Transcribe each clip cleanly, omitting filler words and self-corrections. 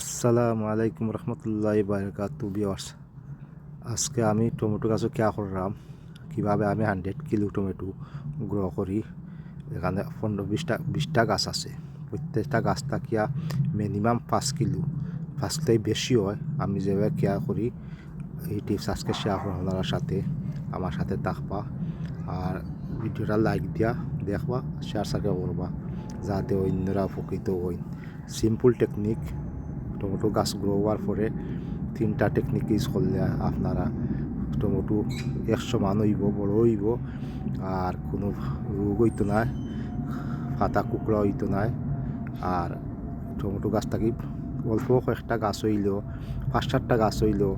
আসসালামু আলাইকুম রহমতুল্লাহ বারকাতু ভিউয়ার্স। আজকে আমি টমেটো গাছও কেয়া করলাম, কীভাবে আমি 100 কিলো টমেটো গ্রো করি। এখানে 15-20টা গাছ আছে। প্রত্যেকটা গাছ থাকিয়া মিনিমাম 5 কিলো, 5 বেশি হয়। আমি যেভাবে কেয়ার করি এই টিপস আজকে শেয়ার করব আপনার সাথে। আমার সাথে থাকবা আর ভিডিওটা লাইক দিয়া দেখবা, শেয়ার সার্কেল করবা, যাতে অন্যরা উপকৃত হই। Simple technique. টমেটো গাছ গ্রো হওয়ার পরে 3টা টেকনিক ইউজ করলে আপনারা টমেটো 100 মান হইব, বড় হইব, আর কোনো রোগ হইতো না, পাতা কুকড়া হইতো না। আর টমেটো গাছ থাকি অল্প কয়েকটা গাছ হইলেও, 5-7টা গাছ হইলেও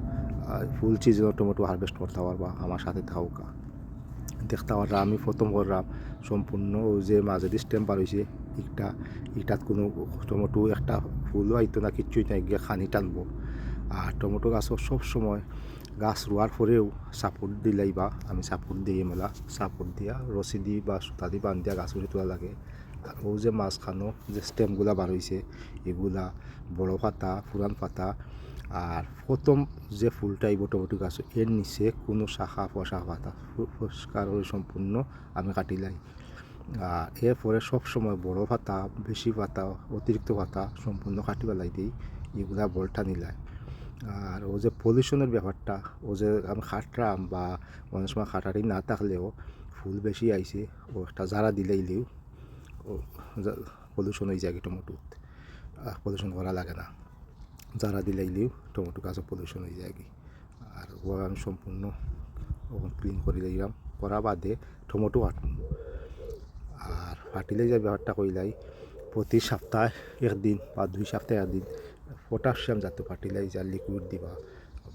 ফুল সিজনে টমেটো হারভেস্ট করতে পারবা। আমার সাথে থাকা দেখতে পাররা আমি প্রথম করলাম সম্পূর্ণ যে মাঝেদি স্টেম বার হয়েছে ইটাত কোনো টমেটো একটা ফুলও আইতো না, কিচ্ছুই নাই, গিয়ে খানি টানবো। আর টমেটো গাছও সব সময় গাছ রোয়ার পরেও সাপোর্ট দিলাইবা। আমি সাপোর্ট দিয়ে মেলা সাপোর্ট দিয়া রশি দি বা সুতা দি বান দিয়া গাছ উঠে তোলা লাগে। আর ও যে মাঝখানো যে স্টেমগুলা বার হয়েছে এগুলা বড় পাতা, পুরান পাতা। আর প্রথম যে ফুলটা আইব টমেটো গাছ, এর নিচে কোনো শাখা প্রশাখা পাতা পরিষ্কার করে সম্পূর্ণ আমি কাটিলাই। এরপরে সবসময় বড় পাতা, বেশি পাতা, অতিরিক্ত পাতা সম্পূর্ণ কাটি পেলাই দিই, এগুলা বলটা নিলাই। আর ও যে পলিউশনের ব্যাপারটা, ও যে আমি খাটলাম বা অনেক সময় খাটারি না থাকলেও ফুল বেশি আইছে, ও একটা জারা দিলেইলেও ও পলিউশন হয়ে যায় টমেটো। পলিউশন করা লাগে না, জারা দিলেইলেও টমেটো গাছও পলিউশন হয়ে যায়। আর ও আমি সম্পূর্ণ ক্লিন করে দিলাম, করা বাদে টমেটো কাটুন। আর ফার্টিলাইজার ব্যাপারটা কইলাই প্রতি সপ্তাহে 1 দিন বা 2 সপ্তাহে 1 দিন পটাশিয়াম জাতীয় ফার্টিলাইজার লিকুইড দিবা।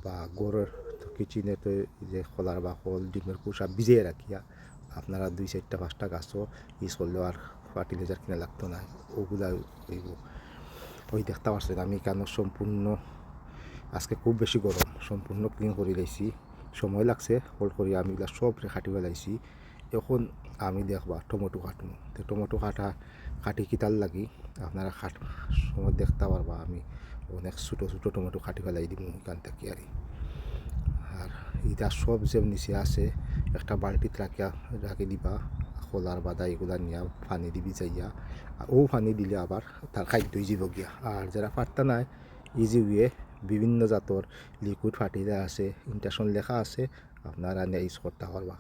বা গড়ের কিচেনেতে যে খোলার বা খোল ডিমের কুসা ভিজিয়ে রাখিয়া আপনারা 2-4টা-5টা গাছও ইউজ করলেও আর ফার্টিলাইজার কিনা লাগতো না। ওগুলা হইব। ওই দেখতে পাচ্ছেন আমি কেন সম্পূর্ণ আজকে খুব বেশি গরম, সম্পূর্ণ ক্লিন করে লাইছি। সময় লাগছে হোল্ড করি আমি এগুলা সব কাটি ফেলাইছি। এখন আমি দেখবা টমেটো কাটুন। তো টমেটো কাটি কিতার লাগি আপনারা সময় দেখতে পারবা। আমি অনেক ছোটো ছোটো টমেটো কাটি ফেলাই দিব এখান থেকে। আর এটা সব যে নিচে আছে একটা বালতিত রাখি দিবা, খোলার বাদা এগুলা নিয়ে পানি দিবি যাইয়া। ও পানি দিলে আবার তার খাদ্য যাব গিয়া। আর যারা পারতা নাই ইজি ওয়ে বিভিন্ন জাতর লিকুইড ফার্টিলাইজার আছে, ইন্টারশন লেখা আছে, আপনারা নিয়ে ইউজ করতে পারবা।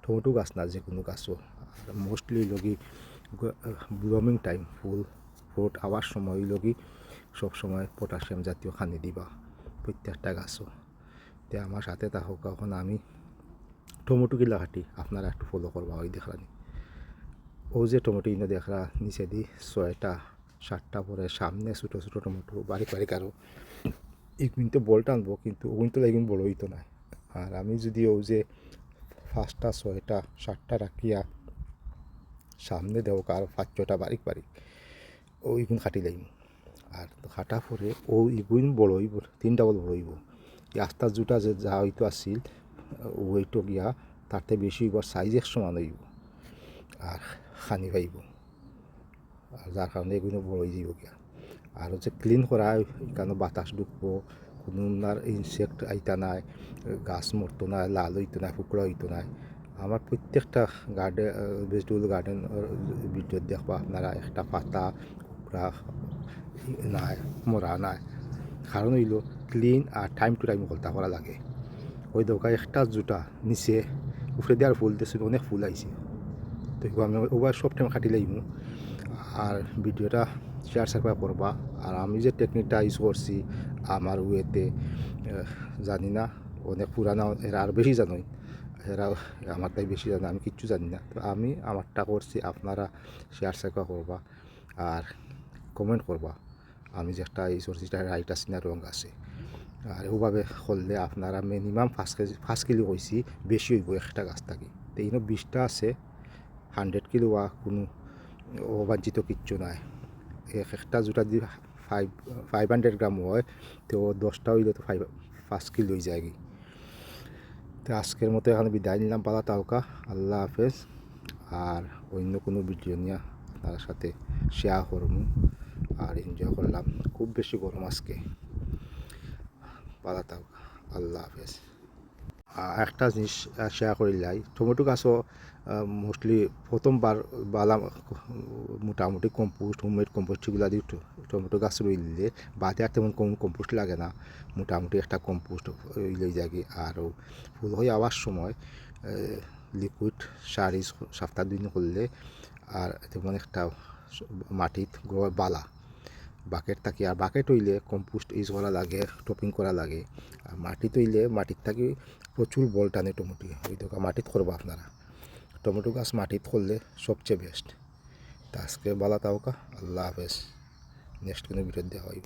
টমেটো গাছ না যে কোনো গাছও। আর মোস্টলি লগি ব্লুমিং টাইম ফুল ফ্রুট আওয়ার সময় লগি সবসময় পটাশিয়াম জাতীয় খানি দিবা প্রত্যেকটা গাছও। তে আমার সাথে থাকুক। এখন আমি টমেটো কিলা কাটি আপনারা একটু ফলো করবা। ওই দেখলানি ও যে টমেটো ইনে দেখরা নিচে দি 6টা-7টা পরে সামনে ছোটো ছোটো টমেটো বারিক বারিক আরও এই কিন্তু বলটা আনবো, কিন্তু ও কিন্তু লাগিন বড় হইতো না। আর আমি যদি ও যে 5টা 6টা 7টা রাখিয়া সামনে দেও আর 5-6টা বারিক বারিক ওইগুন খাটি লাগিন। আর খাটা পরে ও ইগুন বড় হইব, 3 ডাবল বড় হইব। এই আস্তা জুটা যে যা হইতো আসছিল ওইটো গিয়া তাতে বেশি হইব, সাইজ 100 মান হইব আর খানি পাইব। আর যার কারণে এগুলো বড় হয়ে যাব গিয়া। আর হচ্ছে ক্লিন করা এখানে বাতাস ঢুকবো, কোনো আর ইনসেক্ট আইতা নাই, গাছ মরতো না, লাল হইতো না, ফুকড়া হইতো না। আমার প্রত্যেকটা গার্ডেন ভেজিটেবল গার্ডেন ভিডিও দেখবা আপনারা একটা পাতা কুকড়া নাই, মরা নাই। কারণ হইল ক্লিন আর টাইম টু টাইম কলতা করা লাগে। ওই দোকান একটা জুটা নিচে উপরে দিয়ে আর ফুল দিয়েছিল, অনেক ফুল আইছে। তো আমি ওবার সব টাইম খাটি লাগবো। আর ভিডিওটা শেয়ার সার্ভার করবা। আর আমি যে টেকনিকটা ইউজ করছি আমার ওয়েতে জানি না, অনেক পুরানা এরা আর বেশি জানোই, এরা আমার তাই বেশি জানে, আমি কিচ্ছু জানি না। তো আমি আমারটা করছি, আপনারা শেয়ার সার্ভার করবা আর কমেন্ট করবা আমি যেটা ইউজ করছি সেটা রাইট আছে না রং আছে। আর ওভাবে করলে আপনারা মিনিমাম 5 কিলো হয়েছি, বেশি হইব একটা গাছ থাকি। তো এইনো 20টা আছে, 100 কিলো বা কোনো অবাঞ্ছিত কিচ্ছু নাই। একটা জোটা যদি 500 গ্রাম হয়, তো 10টা হইলে তো 5 কিলো হয়ে যায়। তো আজকের মতো এখানে বিদায় নিলাম, পালা তাওকা, আল্লাহ হাফেজ। আর অন্য কোনো ভিডিও নিয়ে আপনার সাথে শেয়ার করবো। আর এনজয় করলাম। খুব বেশি গরম আজকে। ভালো থাক, আল্লাহ হাফেজ। একটা জিনিস শেয়ার করিলাই, টমেটো গাছও মোস্টলি প্রথমবার বালা মোটামুটি কম্পোস্ট, হোমমেড কম্পোস্টগুলো দিয়ে টমেটো গাছ রইলে বাদে আর তেমন কোনো কম্পোস্ট লাগে না। মোটামুটি একটা কম্পোস্ট রইলে যাগে। আর ফুল হয়ে আওয়ার সময় লিকুইড সার ইউজ সপ্তাহ 2 দিন করলে আর তেমন একটা মাটিত বালা বাকেট থাকি। আর বাকেট হইলে কম্পোস্ট ইউজ করা লাগে, টপিং করা লাগে। আর মাটি হইলে মাটির থাকি প্রচুর বল টানে টমেটো। ওই দোকা মাটিত করবো আপনারা, টমেটো গাছ মাটিত করলে সবচেয়ে বেস্ট। তা আজকে বালা তাওকা, আল্লাহ হাফেজ। নেক্সট কোনো ভিডিও দেওয়া হইব।